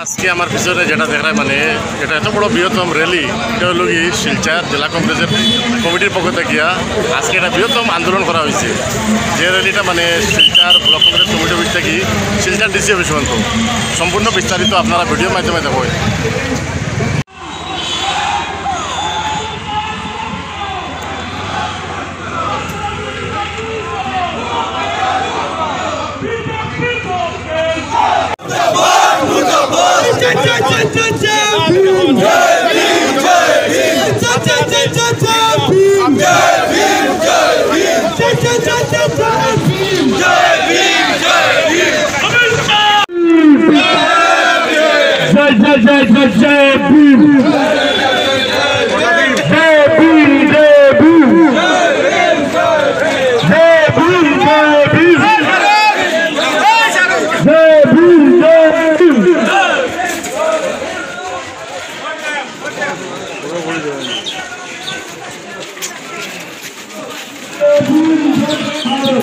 আজকে আমার পিছনে যেটা দেখায় মানে এটা এত বড় বৃহত্তম র্যালি, এটা হলো কি শিলচর জেলা কংগ্রেসের কমিটির পক্ষ থেকে আজকে এটা বৃহত্তম আন্দোলন করা হয়েছে। যে র্যালিটা মানে শিলচর ব্লক কংগ্রেস কমিটির অফিস থেকে শিলচর ডিসি অফিস পর্যন্ত সম্পূর্ণ বিস্তারিত আপনারা ভিডিওর মাধ্যমে দেখবেন।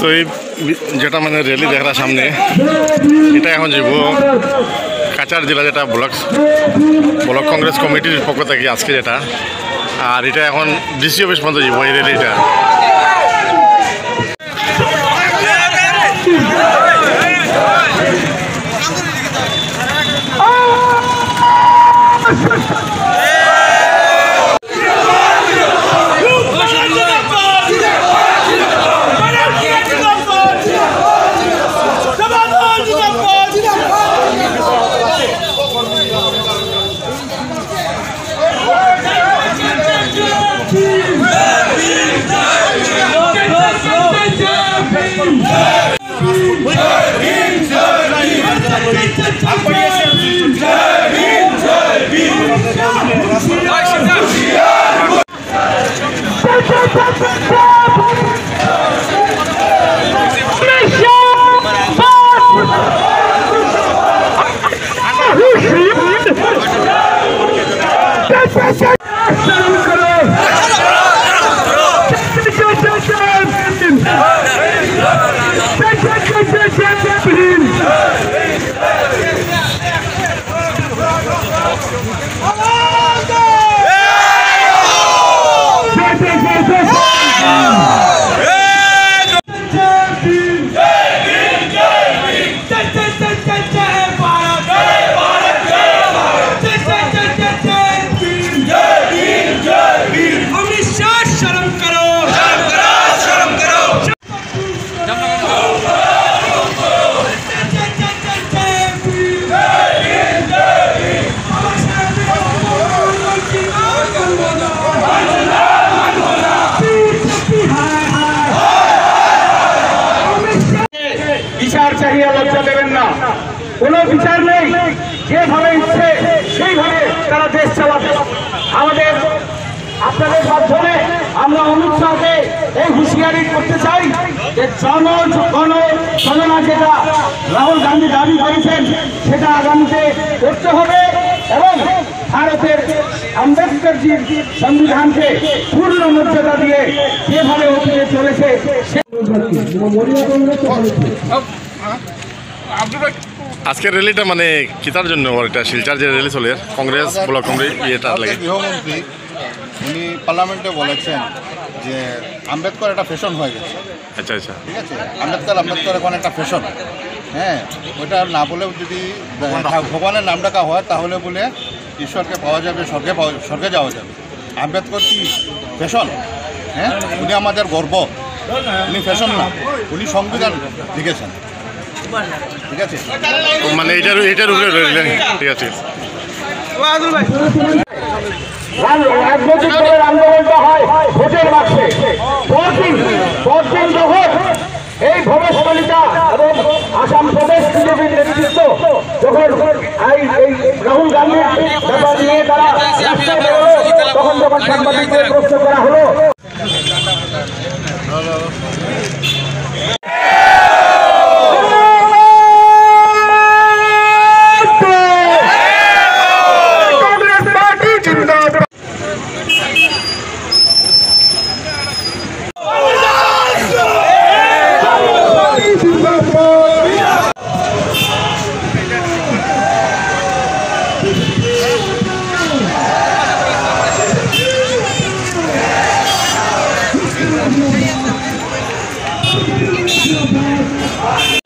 তো এই যেটা মানে র্যালি দেখার সামনে এটা এখন যাব কাছাড় জেলা যেটা ব্লক কংগ্রেস কমিটির পক্ষ থেকে আজকে যেটা, আর এটা এখন ডিসি অফিস পর্যন্ত যাব এই র্যালিটা। বিচার চাহিয়ে লজ্জা দেবেন না, কোনো বিচার নেই, যেভাবে ইচ্ছে সেইভাবে তারা দেশ চালাবে। আমাদের আপনাদের মাধ্যমে আমরা অমিত শাহকে এই হুঁশিয়ারি করতে চাই যে জনগণনা যেটা রাহুল গান্ধী দাবি করেছেন সেটা আগামীতে করতে হবে এবং ভারতের আম্বেদকরজির সংবিধানকে পূর্ণ মর্যাদা দিয়ে যেভাবে অতীতে চলেছে আজকের র্যালিটা মানে কিতার জন্য এটা শিলচর যে র্যালি চলে কংগ্রেস ব্লক কংগ্রেস ইয়েটা লাগে। গৃহমন্ত্রী উনি পার্লামেন্টে বলেছেন যে আম্বেদকর একটা ফ্যাশন হয়ে গেছে। আচ্ছা আচ্ছা, ঠিক আছে, আম্বেদকর এখন একটা ফ্যাশন। হ্যাঁ, ওইটা না বলে যদি ভগবানের নাম ডাকা হয় তাহলে বলে ঈশ্বরকে পাওয়া যাবে, স্বর্গে যাওয়া যাবে। আম্বেদকর কি ফ্যাশন? হ্যাঁ, উনি আমাদের গর্ব। উনি ফ্যাশন না, উনি সংবিধান লিখেছেন। ঠিক আছে, মানে এটার উপরে রইলেন। ঠিক আছে, রাজনৈতিক দলের আন্দোলনটা হয় ভোটের বাক্সে। পরদিন যখন এই ভবেশকলিতা এবং আসাম প্রদেশ বিজেপির নেতৃত্ব যখন এই রাহুল গান্ধীর ব্যাপার নিয়ে তারা রাস্তায় বেরোলো, তখন যখন সাংবাদিকদের প্রশ্ন করা হলো করুন।